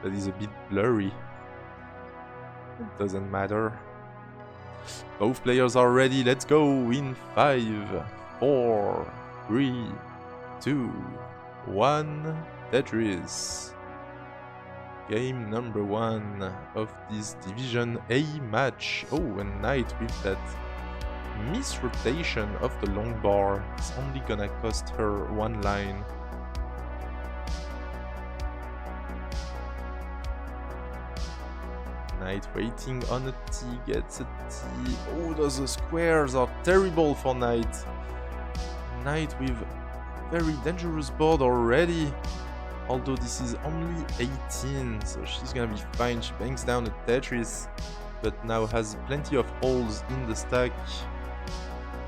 That is a bit blurry. It doesn't matter. Both players are ready. Let's go in 5, 4, 3, 2, 1. Tetris. Game number 1 of this Division A match. Oh, a knight with that misrotation of the long bar. It's only gonna cost her 1 line. Knight waiting on a T, gets a T. Oh, those squares are terrible for Knight. Knight with very dangerous board already. Although this is only 18, so she's gonna be fine. She bangs down a Tetris, but now has plenty of holes in the stack.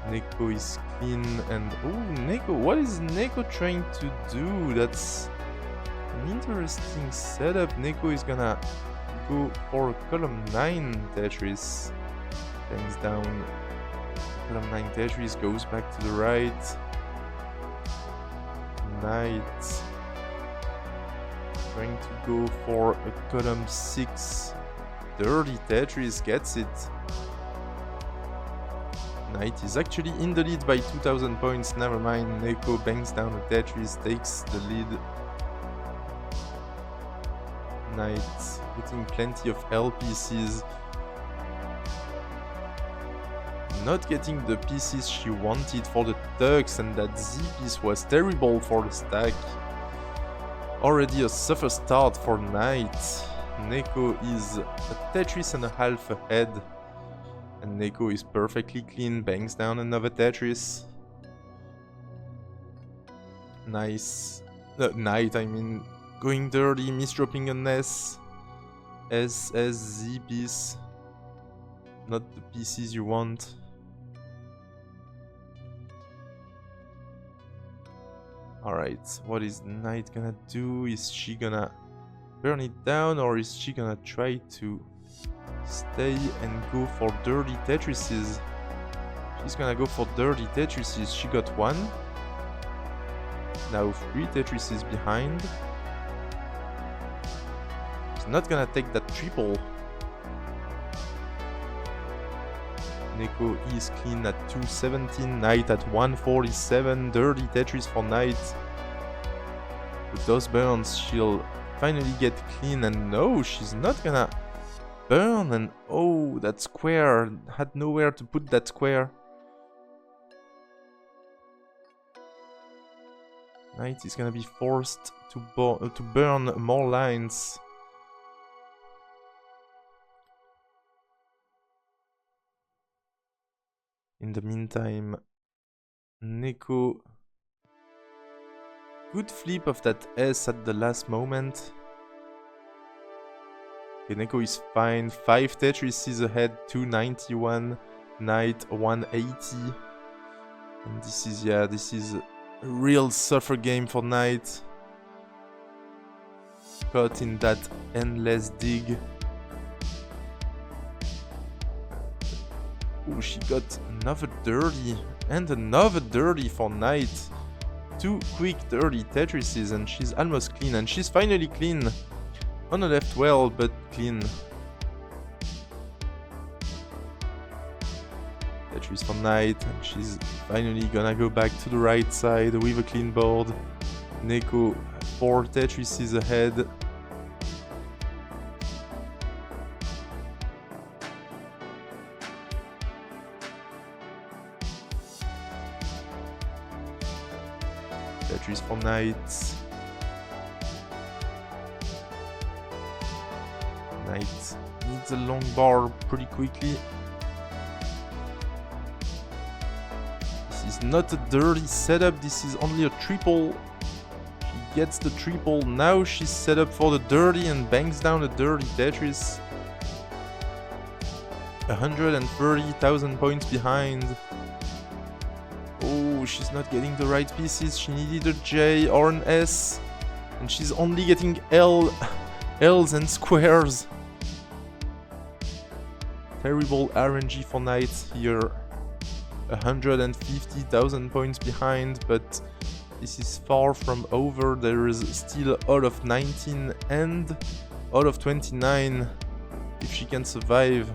NEK0 is clean, and oh, NEK0, what is NEK0 trying to do? That's an interesting setup. NEK0 is gonna go for a column 9 Tetris. Bangs down column 9 Tetris, goes back to the right. Knight trying to go for a column 6 dirty Tetris, gets it. Knight is actually in the lead by 2000 points, never mind. NEK0 bangs down a Tetris, takes the lead. Knight getting plenty of L pieces. Not getting the pieces she wanted for the tucks, and that Z piece was terrible for the stack. Already a suffer start for Knight. NEK0 is a Tetris and a half ahead. And NEK0 is perfectly clean, bangs down another Tetris. Nice. Knight, I mean, going dirty, misdropping an S. S, Z piece. Not the pieces you want. Alright, what is Knight gonna do? Is she gonna burn it down, or is she gonna try to stay and go for dirty Tetrises? She's gonna go for dirty Tetrises. She got 1. Now 3 Tetrises behind. She's not gonna take that triple. NEK0 is clean at 217, Knight at 147, dirty Tetris for Knight. With those burns, she'll finally get clean, and no, she's not gonna burn, and oh, that square, had nowhere to put that square. Knight is gonna be forced to burn more lines. In the meantime, NEK0, good flip of that S at the last moment. Okay, NEK0 is fine, 5 Tetrises ahead, 291, Knight 180. And this is a real suffer game for Knight. Caught in that endless dig. Oh, she got another dirty and another dirty for Knight. 2 quick dirty Tetrises, and she's almost clean, and she's finally clean. On the left well, but clean. Tetris for Knight, and she's finally gonna go back to the right side with a clean board. NEK0 4 Tetrises ahead. Tetris for Knight. Knight needs a long bar pretty quickly. This is not a dirty setup, this is only a triple. She gets the triple, now she's set up for the dirty and bangs down a dirty Tetris. 130,000 points behind. Oh, she's not getting the right pieces. She needed a J or an S, and she's only getting L's and squares. Terrible RNG for Knight here. 150,000 points behind, but this is far from over. There is still all of 19 and out of 29 if she can survive.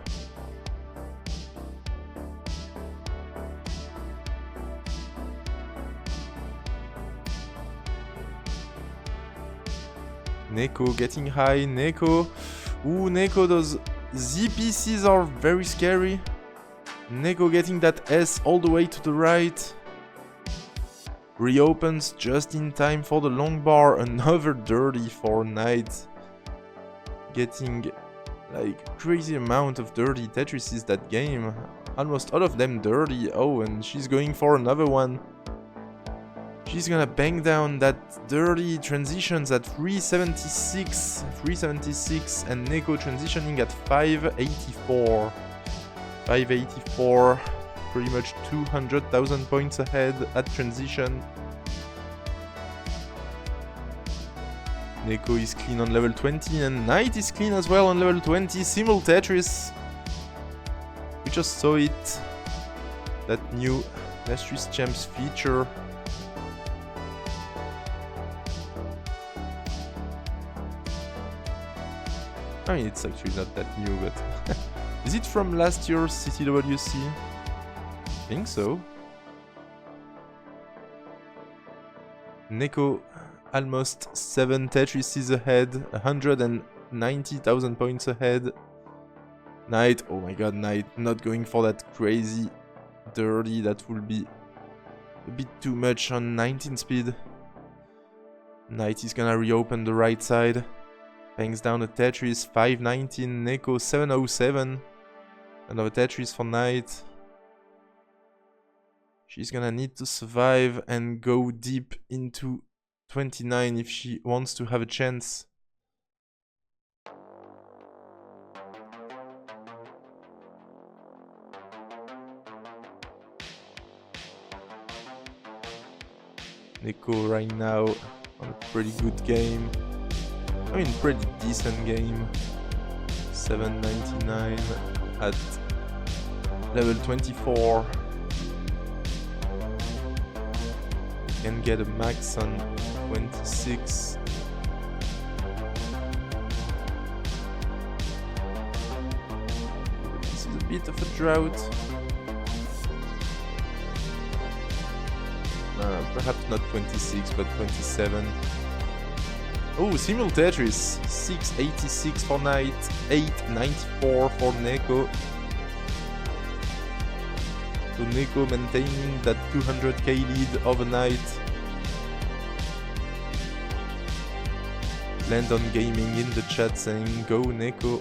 NEK0 getting high. NEK0. Ooh, NEK0, those Z pieces are very scary. NEK0 getting that S all the way to the right. Reopens just in time for the long bar. Another dirty for Knight. Getting like crazy amount of dirty Tetrises that game. Almost all of them dirty. Oh, and she's going for another one. She's gonna bang down that dirty transitions at 376, and NEK0 transitioning at 584. 584, pretty much 200,000 points ahead at transition. NEK0 is clean on level 20, and Knight is clean as well on level 20. Simul Tetris. We just saw it. That new Restreamed Champs feature. I mean, it's actually not that new, but... Is it from last year's CTWC? I think so. NEK0 almost 7 Tetrises ahead, 190,000 points ahead. Knight, oh my god, Knight not going for that crazy dirty, that will be a bit too much on 19 speed. Knight is gonna reopen the right side. Bangs down a Tetris, 519, NEK0 707. Another Tetris for Knight. She's gonna need to survive and go deep into 29 if she wants to have a chance. NEK0 right now on a pretty good game. I mean, pretty decent game. 799 at level 24. Can get a max on 26. This is a bit of a drought. Perhaps not 26, but 27. Oh, Simul Tetris, 686 for Knight, 894 for NEK0. So NEK0 maintaining that 200k lead overnight. Landon Gaming in the chat saying, go NEK0.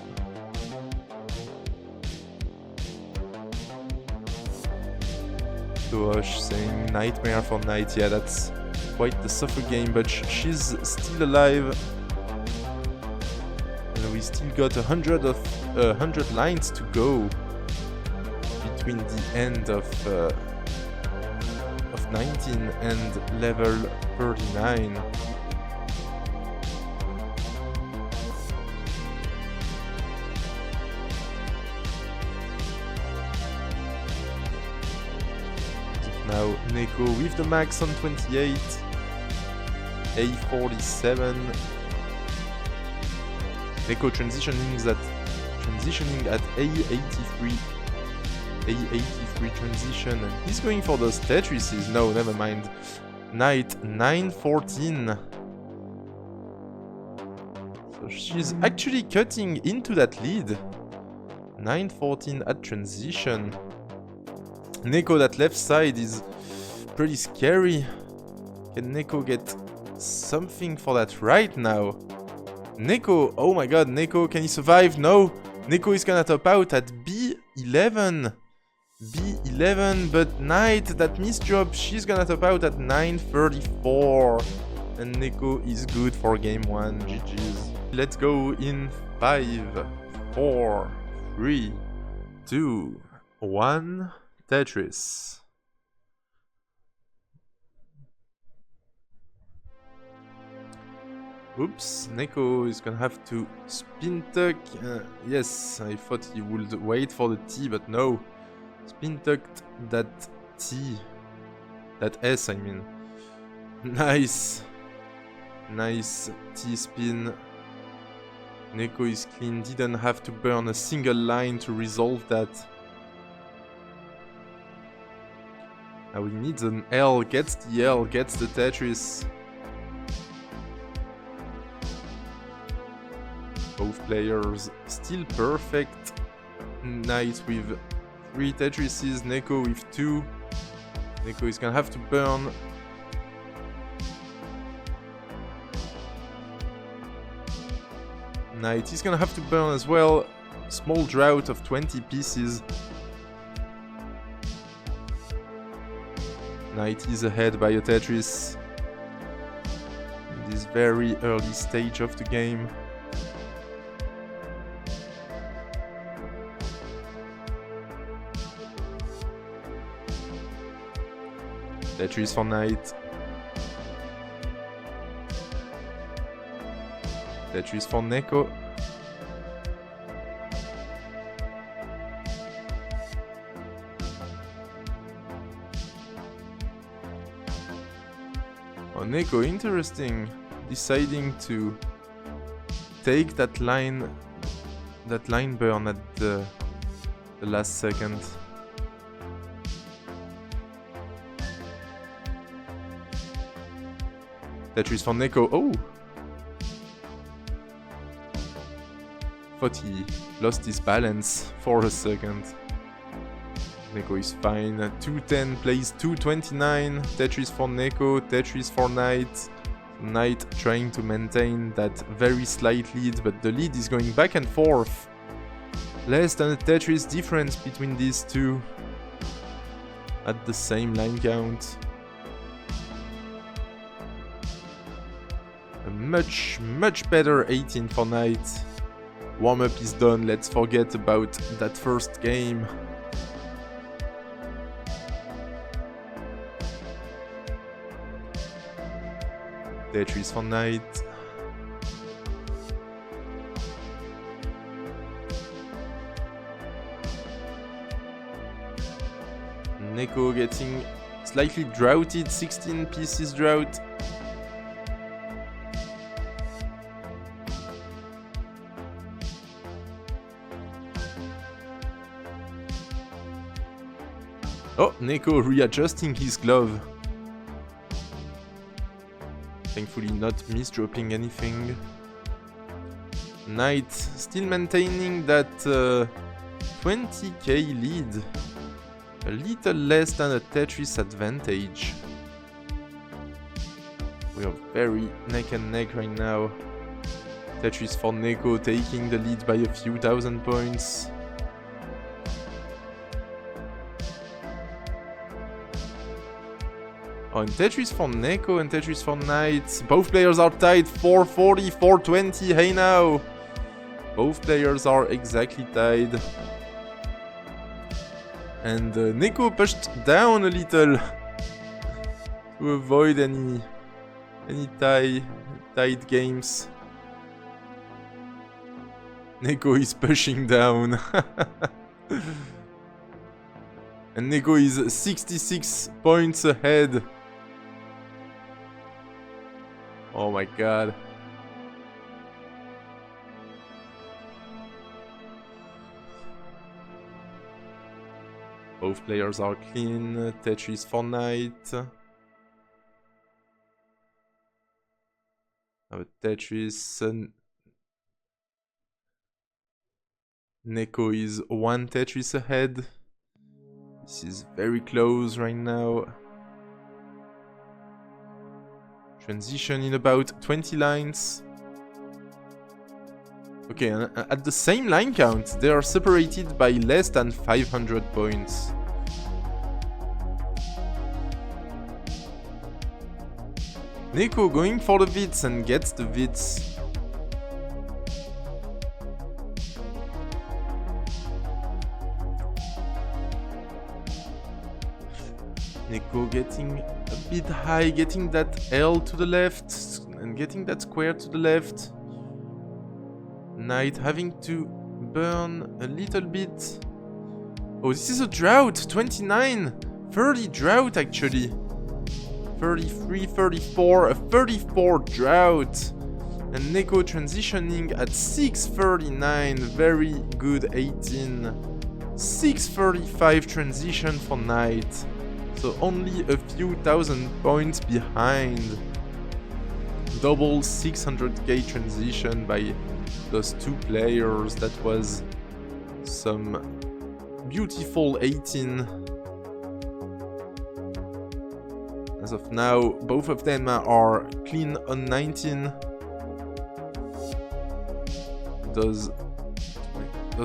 Dosh saying, nightmare for Knight. Yeah, that's quite the suffer game, but she's still alive. And we still got 100 lines to go between the end of 19 and level 39. Now NEK0 with the max on 28, A47. NEK0 transitioning at A83. A83 transition, and he's going for those Tetrises. No, never mind. Knight 914. So she's actually cutting into that lead. 914 at transition. NEK0, that left side is pretty scary. Can NEK0 get something for that right now? NEK0, oh my god, NEK0, can he survive? No! NEK0 is gonna top out at B11. B11, but Knight, that missed job, she's gonna top out at 934. And NEK0 is good for game 1, GG's. Let's go in 5, 4, 3, 2, 1... Tetris. Oops, NEK0 is gonna have to spin tuck. Yes, I thought he would wait for the T, but no. Spin tucked that T. That S, I mean. Nice. Nice T spin. NEK0 is clean, didn't have to burn a single line to resolve that. Now he needs an L, gets the L, gets the Tetris. Both players still perfect. Knight with 3 Tetrises, NEK0 with 2. NEK0 is gonna have to burn. Knight is gonna have to burn as well. Small drought of 20 pieces. Knight is ahead by a Tetris in this very early stage of the game. Tetris for Knight. Tetris for NEK0. Oh, NEK0, interesting. Deciding to take that line burn at the last second. Tetris for NEK0. Oh! Thought he lost his balance for a second. NEK0 is fine. 210 plays 229. Tetris for NEK0. Tetris for Knight. Knight trying to maintain that very slight lead, but the lead is going back and forth. Less than a Tetris difference between these two at the same line count. A much better 18 for Knight. Warm-up is done, let's forget about that first game. Tetris for Knight. NEK0 getting slightly droughted, 16 pieces drought. Oh, NEK0 readjusting his glove. Thankfully not misdropping anything. Knight still maintaining that 20k lead. A little less than a Tetris advantage. We are very neck and neck right now. Tetris for NEK0 taking the lead by a few thousand points. Oh, and Tetris for NEK0 and Tetris for Knight. Both players are tied. 440, 420. Hey now! Both players are exactly tied. And NEK0 pushed down a little to avoid any tied games. NEK0 is pushing down. And NEK0 is 66 points ahead. Oh my god. Both players are clean. Tetris for Knight. Now a Tetris. NEK0 is 1 Tetris ahead. This is very close right now. Transition in about 20 lines. Okay, at the same line count, they are separated by less than 500 points. NEK0 going for the Vits and gets the Vits. NEK0 getting a bit high, getting that L to the left and getting that square to the left. Knight having to burn a little bit. Oh, this is a drought! 29! 30 drought actually. 33, 34, a 34 drought. And NEK0 transitioning at 639, very good 18. 635 transition for Knight. So only a few thousand points behind. Double 600k transition by those two players. That was some beautiful 18. As of now, both of them are clean on 19. Those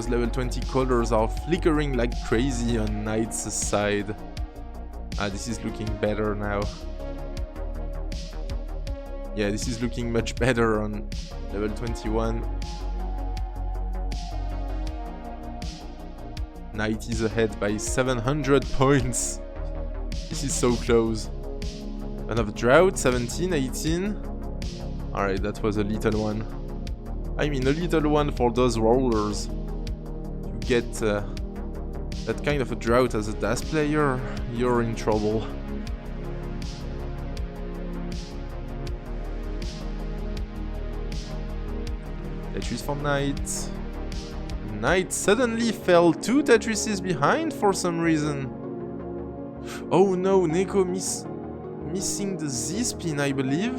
level 20 colors are flickering like crazy on Knight's side. This is looking better now. Yeah, this is looking much better on level 21. Knight is ahead by 700 points. This is so close. Another drought, 17, 18. Alright, that was a little one. I mean, a little one for those rollers. You get that kind of a drought as a DAS player, you're in trouble. Tetris for Knight. Knight suddenly fell 2 Tetrises behind for some reason. Oh no, NEK0 missing the Z-spin, I believe.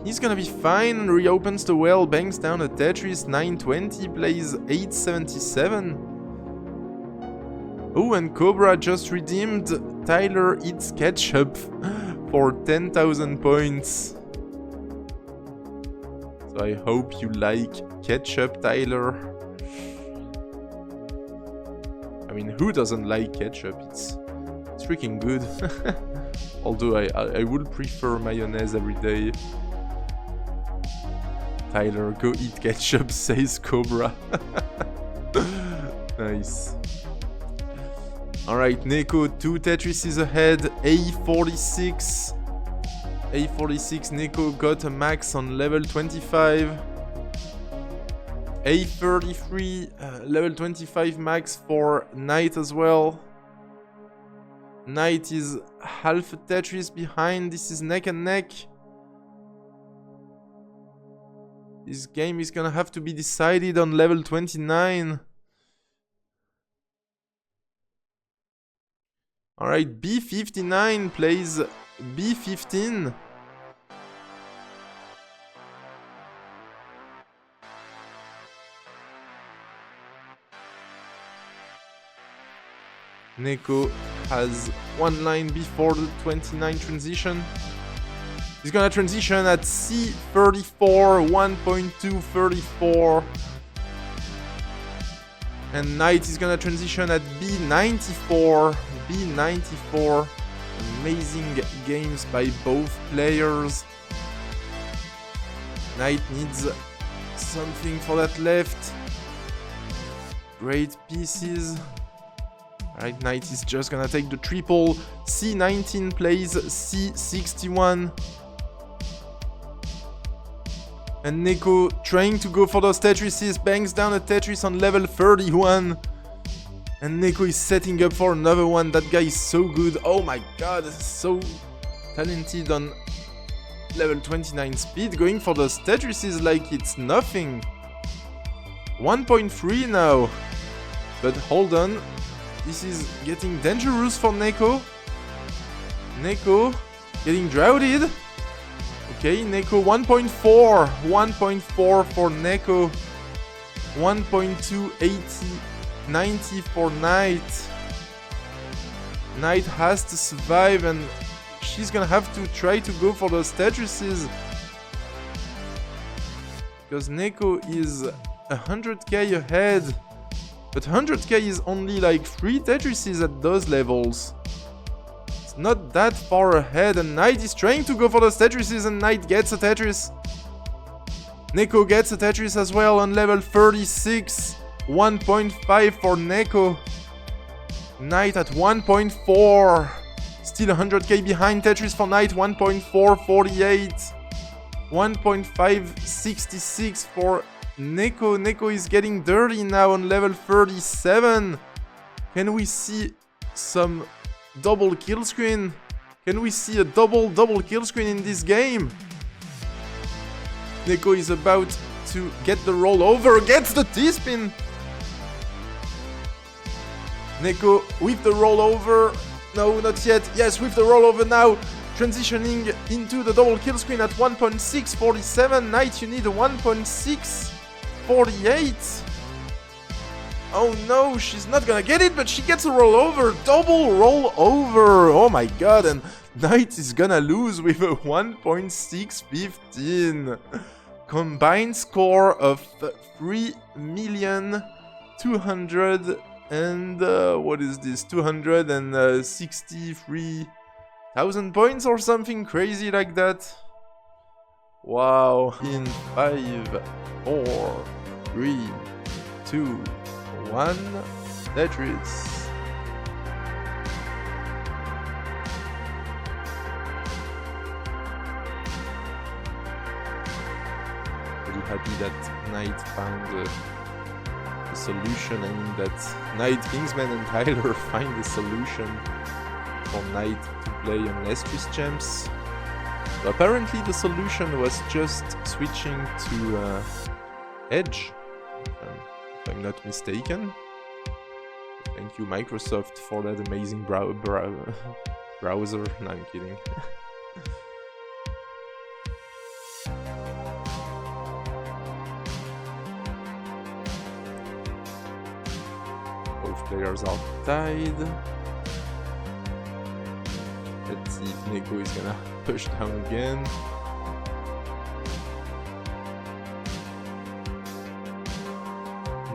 He's gonna be fine, reopens the well, bangs down a Tetris, 920, plays 877. Oh, and Cobra just redeemed Tyler Eats Ketchup for 10,000 points. So I hope you like ketchup, Tyler. I mean, who doesn't like ketchup? It's freaking good. Although I would prefer mayonnaise every day. Tyler, go eat ketchup, says Cobra. Nice. Alright, NEK0, 2 Tetrises ahead, A46. A46, NEK0 got a max on level 25. A33, level 25 max for Knight as well. Knight is half a Tetris behind, this is neck and neck. This game is gonna have to be decided on level 29. Alright, B59 plays B15. NEK0 has one line before the 29 transition. He's gonna transition at C34, 1.234. And Knight is gonna transition at B94. B94. Amazing games by both players. Knight needs something for that left. Great pieces. Alright, Knight is just gonna take the triple. C19 plays C61. And NEK0 trying to go for those Tetrises, bangs down a Tetris on level 31. And NEK0 is setting up for another one. That guy is so good. Oh my god, so talented on level 29 speed. Going for those Tetrises like it's nothing. 1.3 now. But hold on. This is getting dangerous for NEK0. NEK0 getting droughted. Okay, NEK0 1.4. 1.4 for NEK0. 1.280. 90 for Knight. Knight has to survive and she's gonna have to try to go for those Tetrises. Because NEK0 is 100k ahead. But 100k is only like 3 Tetrises at those levels. It's not that far ahead and Knight is trying to go for those Tetrises and Knight gets a Tetris. NEK0 gets a Tetris as well on level 36. 1.5 for NEK0. Knight at 1.4. Still 100k behind Tetris for Knight. 1.448. 1.566 for NEK0. NEK0 is getting dirty now on level 37. Can we see some double kill screen? Can we see a double kill screen in this game? NEK0 is about to get the rollover, gets the T-spin! NEK0 with the rollover. No, not yet. Yes, with the rollover now. Transitioning into the double kill screen at 1.647. Knight, you need a 1.648. Oh no, she's not gonna get it, but she gets a rollover. Double rollover. Oh my god, and Knight is gonna lose with a 1.615. Combined score of 3,200,000 and what is this? 263,000 points or something crazy like that. Wow. In 5, 4, 3, 2, 1. Tetris. Very happy that Knight found a solution. I mean that Knight, Kingsman and Tyler find a solution for Knight to play on Restreamed. So apparently the solution was just switching to Edge, if I'm not mistaken. Thank you Microsoft for that amazing browser. No, I'm kidding. Both players are tied. Let's see if NEK0 is gonna push down again.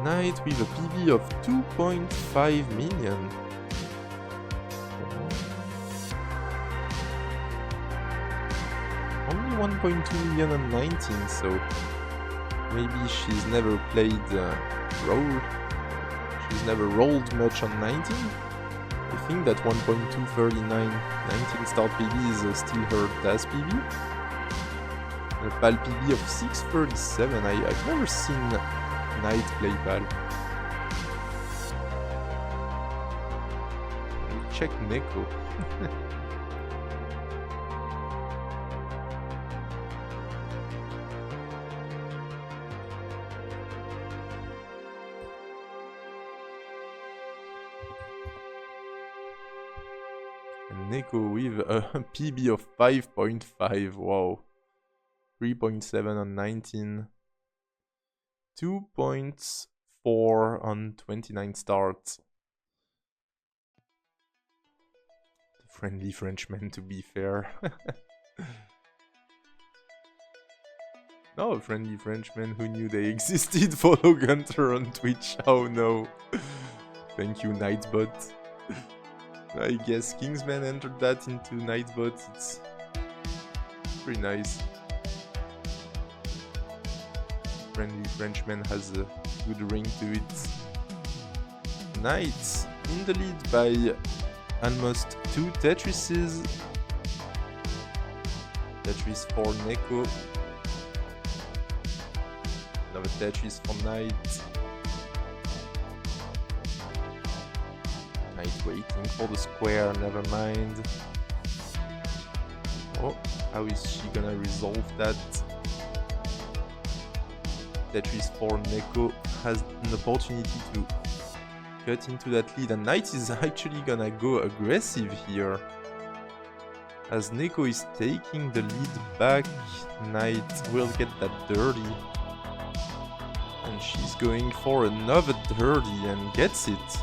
Knight with a PB of 2.5 million. Only 1.2 million on 19, so maybe she's never played roll. She's never rolled much on 19. I think that 1.239 19 start PB is still her DAS PB. A PAL PB of 637. I've never seen Knight play PAL. We'll check NEK0. NEK0 with a PB of 5.5, wow. 3.7 on 19. 2.4 on 29 starts. The friendly Frenchman, to be fair. No, friendly Frenchman who knew they existed. Follow Gunter on Twitch. Oh no. Thank you, Nightbot. I guess Kingsman entered that into Nightbot. It's pretty nice. Friendly Frenchman has a good ring to it. Knight in the lead by almost 2 Tetrises. Tetris for NEK0. Another Tetris for Knight. Knight waiting for the square, never mind. Oh, how is she gonna resolve that? Tetris for NEK0 has an opportunity to cut into that lead, and Knight is actually gonna go aggressive here. As NEK0 is taking the lead back, Knight will get that dirty. And she's going for another dirty and gets it.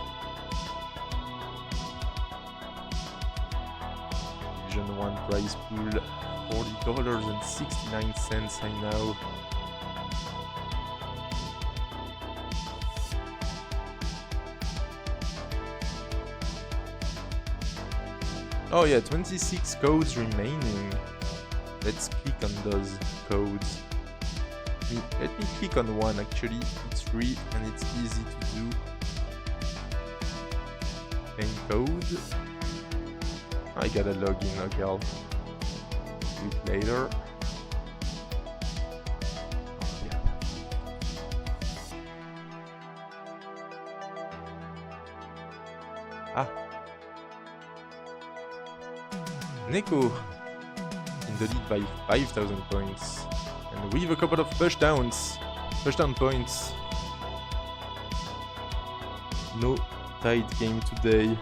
Division 1 prize pool, $40.69 I know. Oh yeah, 26 codes remaining. Let's click on those codes. Let me click on one actually. It's free and it's easy to do. Main code. I gotta log in, okay, I'll do it later. Oh, yeah. Ah. NEK0 in the lead by 5,000 points, and And with a couple of touchdown points. No tight game today.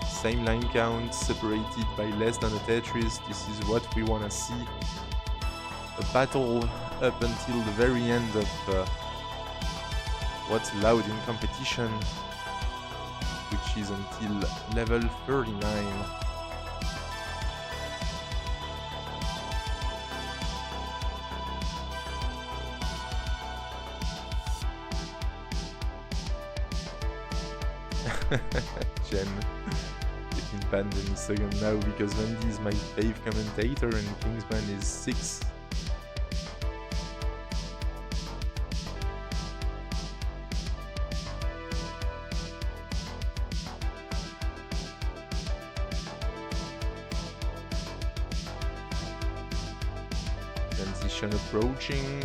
Same line count, separated by less than a Tetris. This is what we want to see. A battle up until the very end of what's allowed in competition, which is until level 39. Jen getting banned any second now because Wendy is my fave commentator and Kingsman is 6. Transition approaching.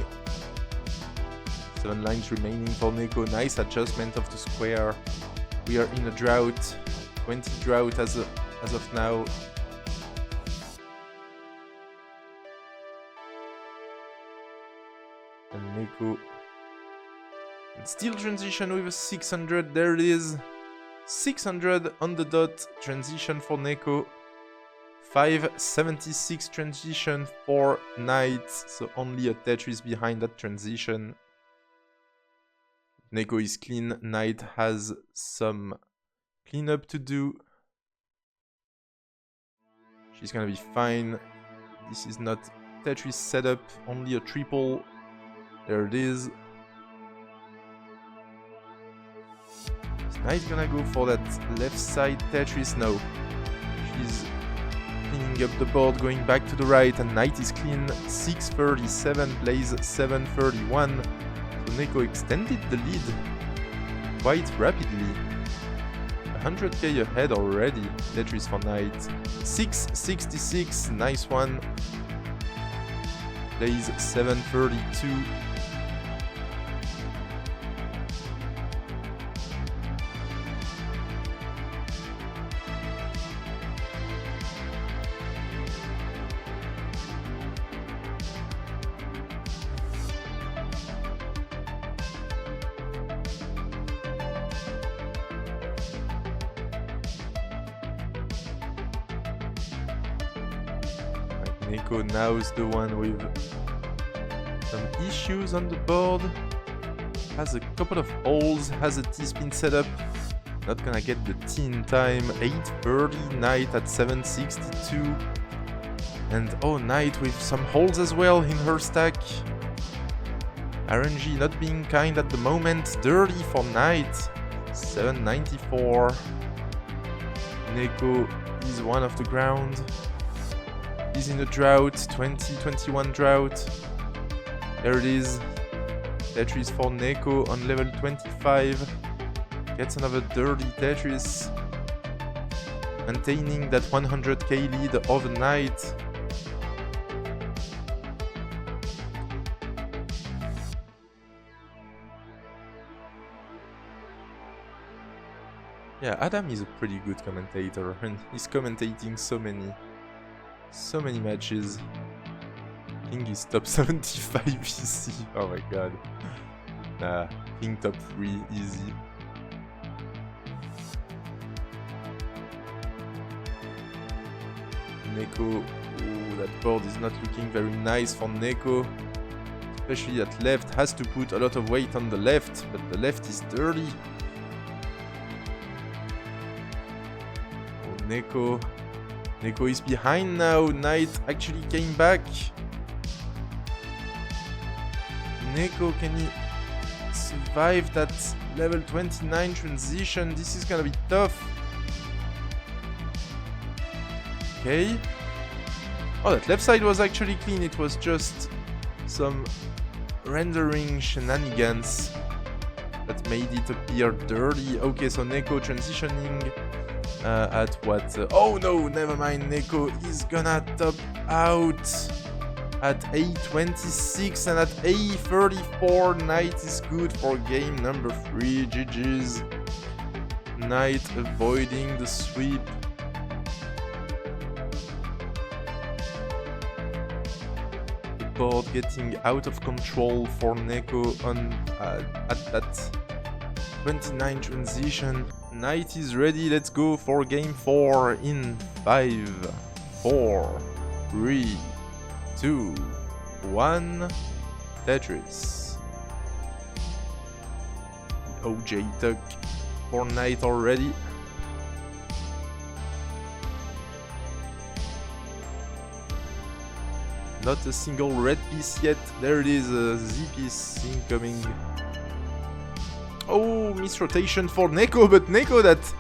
7 lines remaining for NEK0. Nice adjustment of the square. We are in a drought, 20 drought as of now. And NEK0. And still transition with a 600, there it is. 600 on the dot, transition for NEK0. 576 transition for Knight, so only a Tetris behind that transition. NEK0 is clean, Knight has some cleanup to do. She's gonna be fine. This is not Tetris setup, only a triple. There it is. Is Knight gonna go for that left side Tetris? No. She's cleaning up the board, going back to the right, and Knight is clean. 637 plays 731. So NEK0 extended the lead quite rapidly. 100k ahead already. Tetris for Knight. 666, nice one. Plays 732. NEK0 now is the one with some issues on the board. Has a couple of holes, has a T-spin setup. Not gonna get the T in time. 830, Knight at 762. And oh, Knight with some holes as well in her stack. RNG not being kind at the moment. Dirty for Knight. 794. NEK0 is one off the ground. Is in a drought, 2021 drought. There it is. Tetris for NEK0 on level 25. Gets another dirty Tetris. Maintaining that 100k lead overnight. Yeah, Adam is a pretty good commentator and he's commentating so many matches. King is top 75 easy. Oh my god. Nah, King top 3 easy. NEK0. Oh, that board is not looking very nice for NEK0. Especially that left. Has to put a lot of weight on the left, but the left is dirty. Oh, NEK0. NEK0 is behind now. Knight actually came back. NEK0, can he survive that level 29 transition? This is gonna be tough. Okay. Oh, that left side was actually clean. It was just some rendering shenanigans that made it appear dirty. Okay, so NEK0 transitioning. At what? Oh no, never mind. NEK0 is gonna top out at A26 and at A34. Knight is good for game number 3. GG's. Knight avoiding the sweep. board getting out of control for NEK0 on at that 29 transition. Knight is ready, let's go for game 4 in 5, 4, 3, 2, 1, Tetris. OJ tuck for Knight already. Not a single red piece yet. There it is, a Z piece incoming. Oh, misrotation for NEK0, but NEK0, that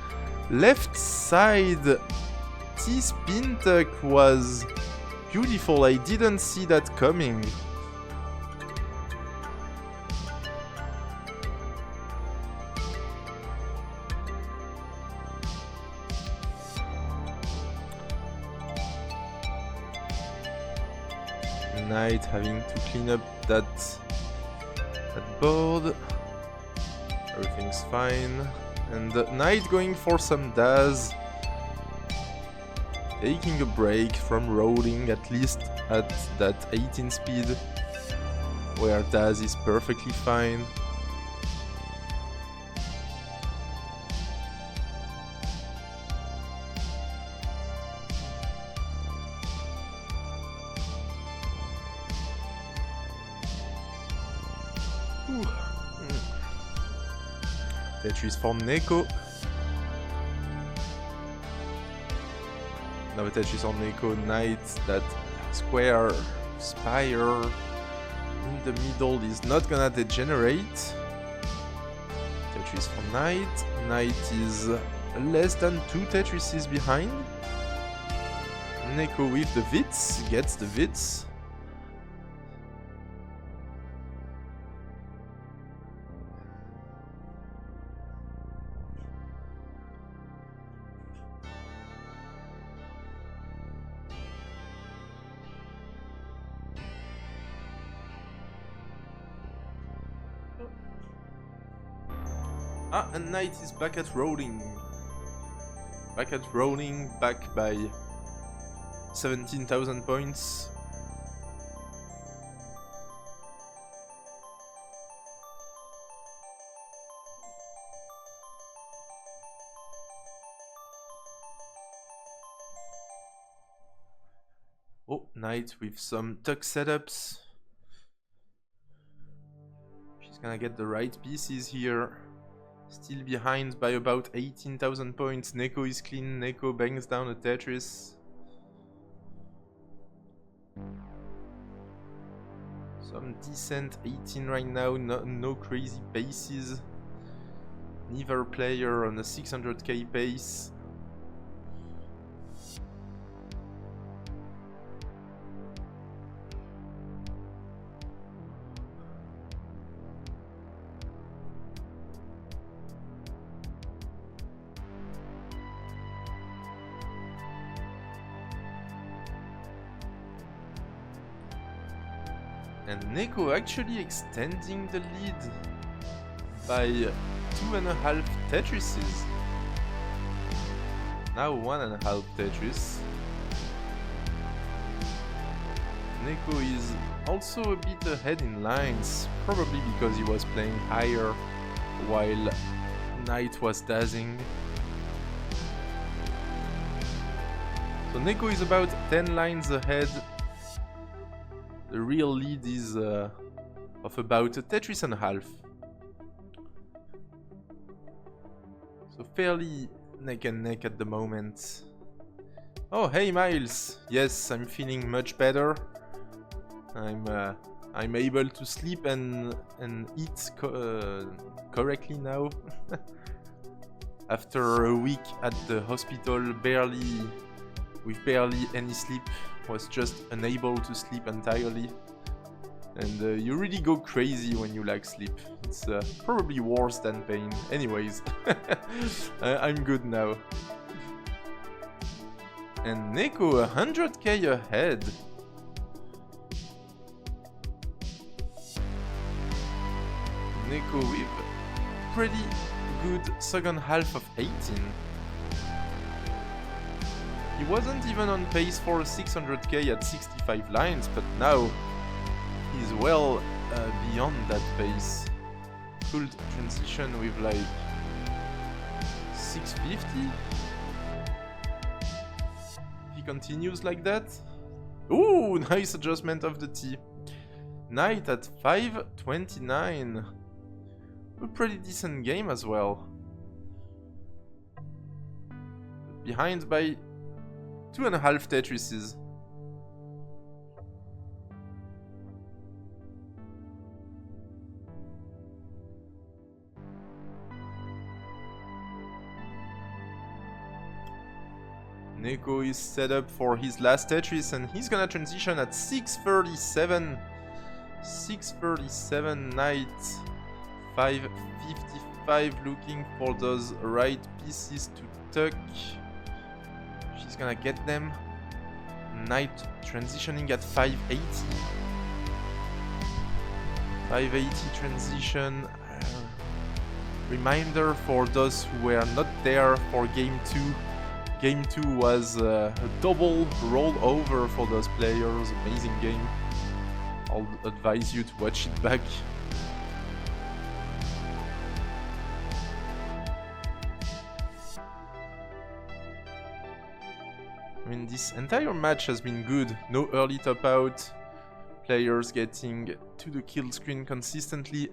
left side T-spin tuck was beautiful. I didn't see that coming. Knight having to clean up that board. Everything's fine. And Knight going for some Daz. Taking a break from rolling, at least at that 18 speed, where Daz is perfectly fine. Tetris for NEK0. Now Tetris on NEK0, Knight, that square spire in the middle is not gonna degenerate. Tetris for Knight. Knight is less than 2 Tetrises behind. NEK0 with the Vits, gets the Vits. And Knight is back at rolling. Back at rolling, back by 17,000 points. Oh, Knight with some tuck setups. She's gonna get the right pieces here. Still behind by about 18,000 points. NEK0 is clean. NEK0 bangs down a Tetris. Some decent 18 right now. No crazy paces. Neither player on a 600k pace. And NEK0 actually extending the lead by 2.5 Tetrises. Now 1.5 Tetris. NEK0 is also a bit ahead in lines, probably because he was playing higher while Knight was dazzing. So NEK0 is about 10 lines ahead. The real lead is of about a Tetris and a half. So fairly neck and neck at the moment. Oh, hey Miles! Yes, I'm feeling much better. I'm able to sleep and eat correctly now. After a week at the hospital, with barely any sleep. Was just unable to sleep entirely, and you really go crazy when you lack sleep. It's probably worse than pain. Anyways, I'm good now. And NEK0 100k ahead. NEK0 with pretty good second half of 18. He wasn't even on pace for 600k at 65 lines, but now is well beyond that pace. Could transition with like 650. If he continues like that. Ooh, nice adjustment of the T. Knight at 529. A pretty decent game as well. Behind by 2.5 Tetrises. NEK0 is set up for his last Tetris and he's gonna transition at 637. 637 Knight. 555 looking for those right pieces to tuck. She's gonna get them. Knight transitioning at 580. 580 transition. Reminder for those who were not there for game 2. Game 2 was a double rollover for those players. Amazing game. I'll advise you to watch it back. I mean, this entire match has been good. No early top out. Players getting to the kill screen consistently.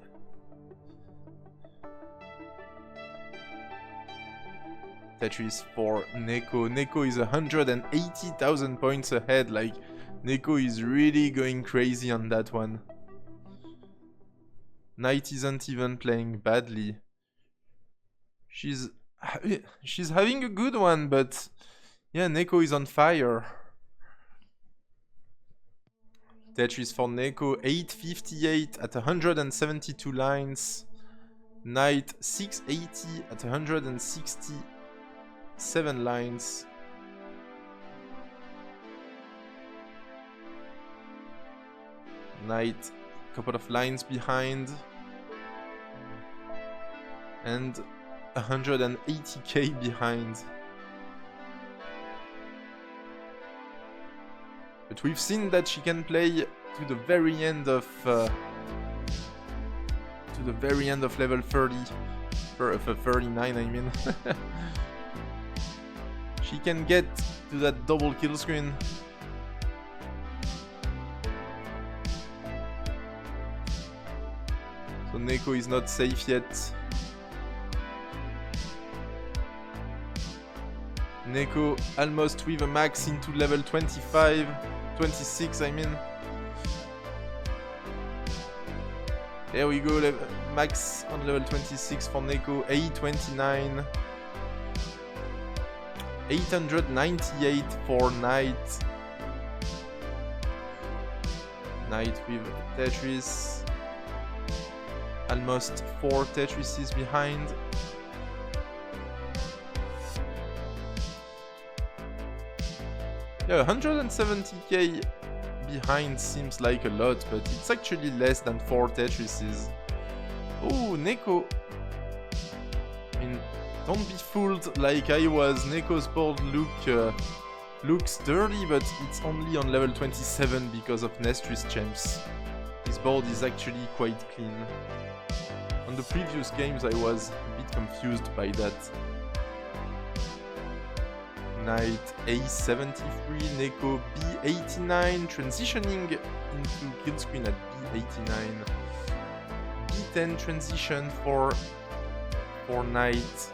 Tetris for NEK0. NEK0 is 180,000 points ahead. Like, NEK0 is really going crazy on that one. Knight isn't even playing badly. She's having a good one, but yeah, NEK0 is on fire. Tetris for NEK0, 858 at 172 lines. Knight 680 at 167 lines. Knight a couple of lines behind. And 180k behind. But we've seen that she can play to the very end of level 30, 39 I mean. She can get to that double kill screen. So NEK0 is not safe yet. NEK0 almost with a max into level 26 I mean. There we go, max on level 26 for NEK0, 829. 898 for Knight. Knight with Tetris. Almost 4 Tetrises behind. Yeah, 170k behind seems like a lot, but it's actually less than 4 Tetrises. Oh, NEK0. I mean, don't be fooled like I was. NEK0's board looks dirty, but it's only on level 27 because of Restreamed champs. His board is actually quite clean. On the previous games I was a bit confused by that. Knight A73, NEK0 B89, transitioning into kill screen at B89. B10 transition for Knight.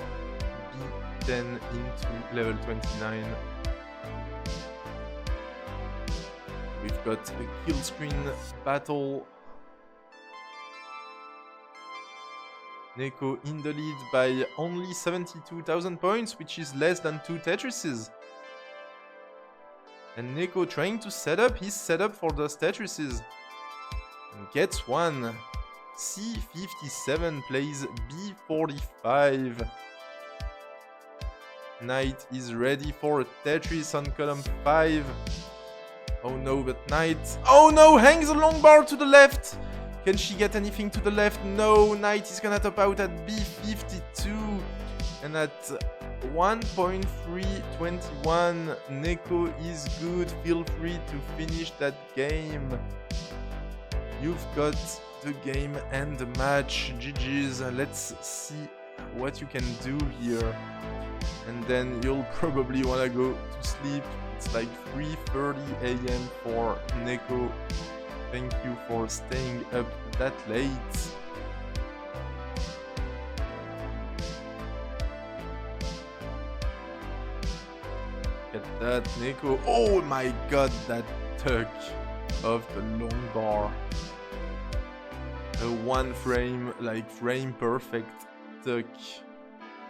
B10 into level 29. We've got a kill screen battle. NEK0 in the lead by only 72,000 points, which is less than 2 Tetrises. And NEK0 trying to set up his setup for those Tetrises. And gets one. C57 plays B45. Knight is ready for a Tetris on column 5. Oh no, but Knight... Oh no, hangs a long bar to the left! Can she get anything to the left? No, Knight is gonna top out at B52. And at 1.321, NEK0 is good. Feel free to finish that game. You've got the game and the match. GG's. Let's see what you can do here. And then you'll probably want to go to sleep. It's like 3:30 AM for NEK0. Thank you for staying up that late. Get that, NEK0. Oh my god, that tuck of the long bar. A one frame, like frame perfect tuck.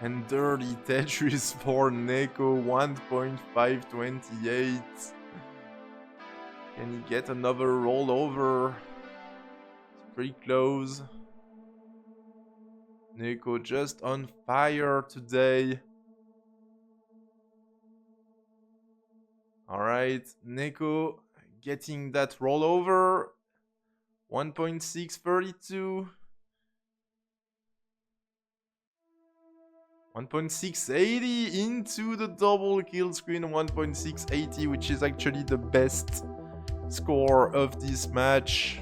And dirty Tetris for NEK0, 1.528. Can he get another rollover? It's pretty close. NEK0 just on fire today. Alright, NEK0 getting that rollover. 1.632. 1.680 into the double kill screen. 1.680, which is actually the best score of this match.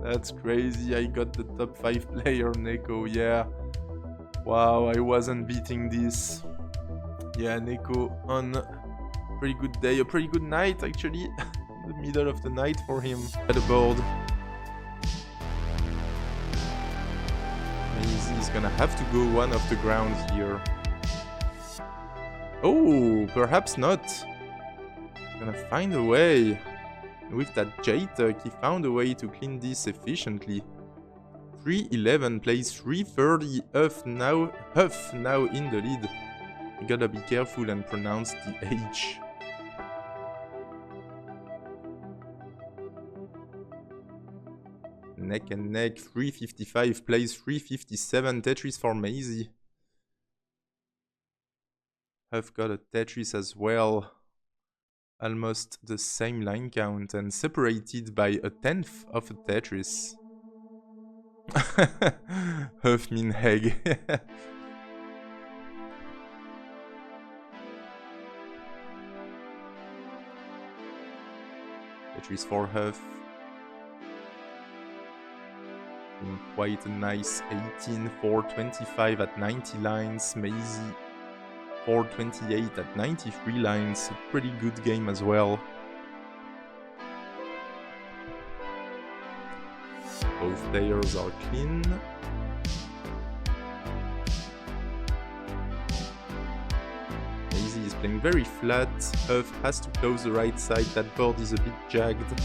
That's crazy. I got the top 5 player NEK0, yeah. Wow, I wasn't beating this. Yeah, NEK0 on a pretty good day, a pretty good night actually. The middle of the night for him. At the board. He's gonna have to go one off the ground here. Oh, perhaps not. He's gonna find a way. With that J-Tuck, he found a way to clean this efficiently. 311 plays 330. Huff now in the lead. You gotta be careful and pronounce the H. Neck and neck, 355 plays 357. Tetris for Maisie. I've got a Tetris as well. Almost the same line count and separated by a 1/10 of a Tetris. Huff mean Heg. Tetris for Huff. Quite a nice 18, 425 at 90 lines. Maisie 428 at 93 lines. A pretty good game as well. Both players are clean. Maisie is playing very flat. Huff has to close the right side. That board is a bit jagged.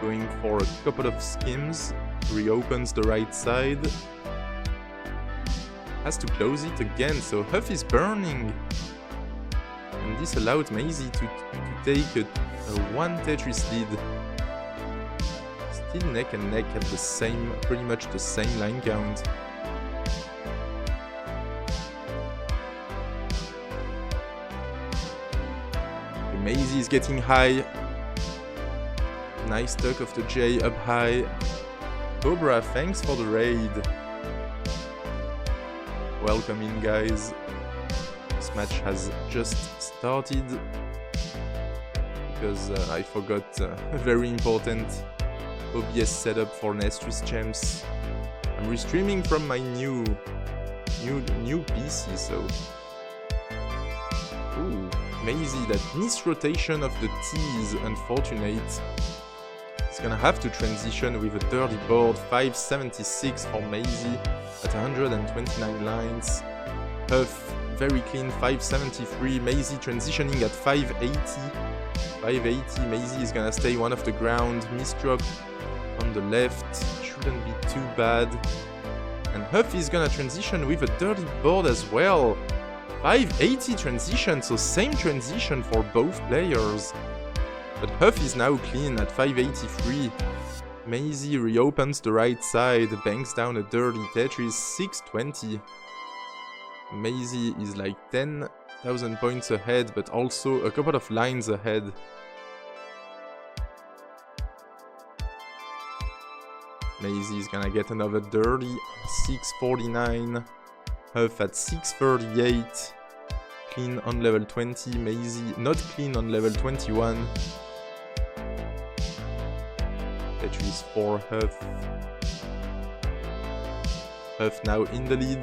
Going for a couple of skims. Reopens the right side. Has to close it again, so Huff is burning. And this allowed Maisie to take a 1 Tetris lead. Still neck and neck at the same, pretty much the same line count. Maisie is getting high. Nice tuck of the J up high. Cobra, thanks for the raid. Welcome in, guys. This match has just started because I forgot a very important OBS setup for Nestris Champs. I'm restreaming from my new PC, so. Ooh, Maisie, that misrotation of the T is unfortunate. He's gonna have to transition with a dirty board. 576 for Maisie at 129 lines. Huff, very clean, 573. Maisie transitioning at 580. 580, Maisie is gonna stay one off the ground. Misdrop on the left, shouldn't be too bad. And Huff is gonna transition with a dirty board as well. 580 transition, so same transition for both players. But Huff is now clean at 583. Maisie reopens the right side, banks down a dirty Tetris, 620. Maisie is like 10,000 points ahead, but also a couple of lines ahead. Maisie is gonna get another dirty, 649. Huff at 638. Clean on level 20. Maisie not clean on level 21. Tetris for Huff. Huff now in the lead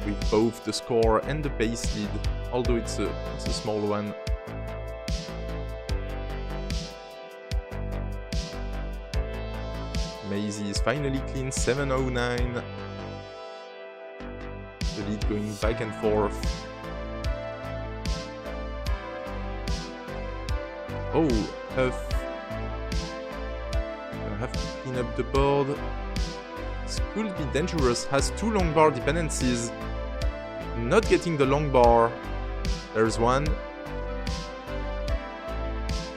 with both the score and the base lead, although it's a small one. Maisie is finally clean, 709. The lead going back and forth. Oh, Huff. Gonna have to clean up the board. This could be dangerous. Has two long bar dependencies. Not getting the long bar. There's one.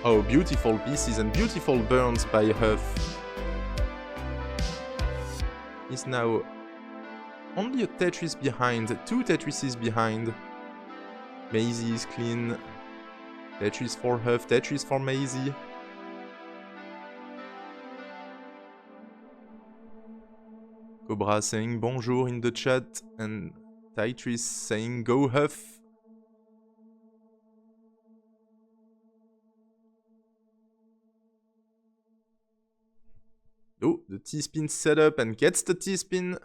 Oh, beautiful pieces and beautiful burns by Huff. He's now only a Tetris behind, two Tetrises behind. Maisie is clean. Tetris for Huff, Tetris for Maisie. Cobra saying bonjour in the chat and Tetris saying go Huff. Oh, the T-spin setup and gets the T-spin.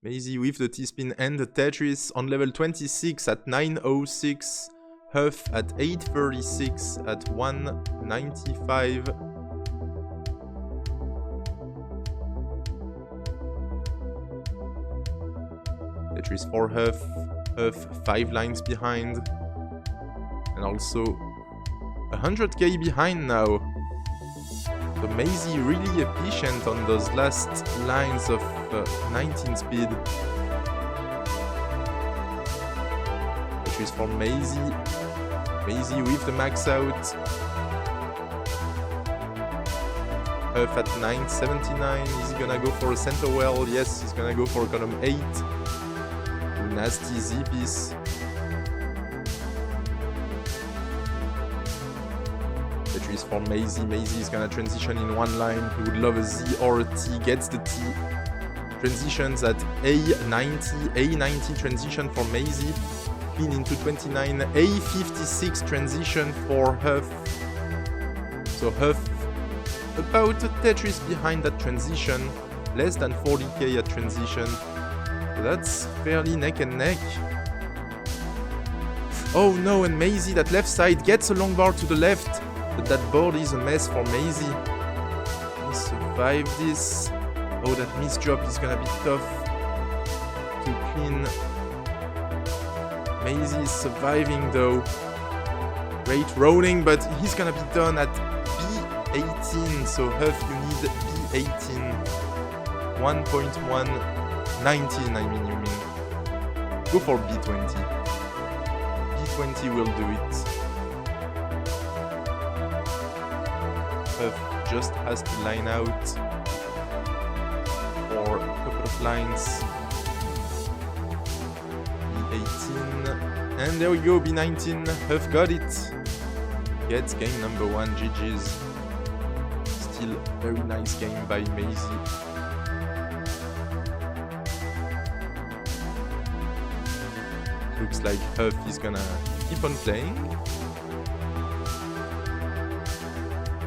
Maisie with the T-spin and the Tetris on level 26 at 906. Huff at 836 at 195. Tetris for Huff. Huff 5 lines behind. And also 100k behind now. So Maisie really efficient on those last lines of 19 speed. Tetris for Maisie. Maisie with the max out. Huff at 979. Is he gonna go for a center well? Yes, he's gonna go for column 8. Nasty Z-piece. Tetris for Maisie. Maisie is gonna transition in one line. He would love a Z or a T. Gets the T. Transitions at A90. A90 transition for Maisie. Clean into 29. A56 transition for Huff. So Huff about a Tetris behind that transition. Less than 40k at transition. So that's fairly neck and neck. Oh no, and Maisie, that left side, gets a long bar to the left. But that board is a mess for Maisie. He survived this. Oh, that missed drop is gonna be tough to clean. Maisie is surviving though. Great rolling, but he's gonna be done at B18. So Huff, you need B18. 1.119, I mean, you mean. Go for B20. B20 will do it. Huff just has to line out for a couple of lines. B18. And there we go, B19. Huff got it. Gets game number 1, GG's. Still very nice game by Maisie. Looks like Huff is gonna keep on playing.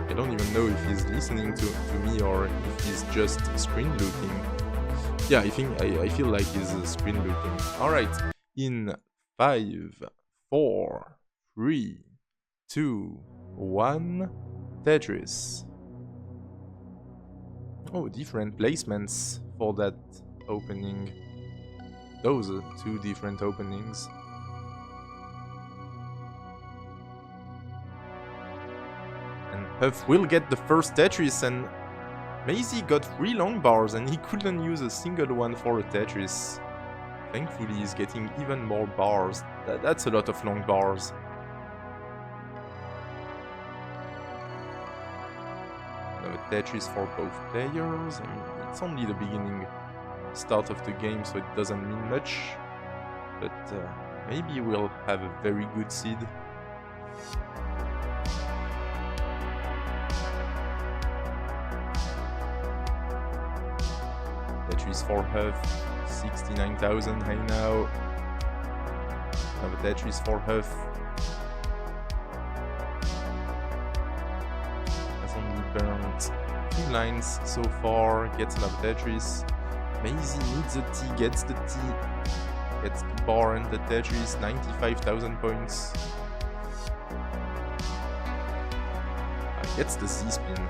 I don't even know if he's listening to me or if he's just screen looking. Yeah, I feel like he's screen looking. Alright, in 5, 4, 3, 2, 1, Tetris. Oh, different placements for that opening. Those are 2 different openings. And Huff will get the first Tetris, and Maisie got 3 long bars and he couldn't use a single one for a Tetris. Thankfully he's getting even more bars. That's a lot of long bars. Now a Tetris for both players. I mean, it's only the beginning. Start of the game, so it doesn't mean much, but maybe we'll have a very good seed. Tetris for Huff, 69,000 high now. Have a Tetris for Huff. Has only burned 2 lines so far, gets another Tetris. Maisie needs a T, gets the T, gets the bar and the Tetris, 95,000 points. Gets the Z-spin.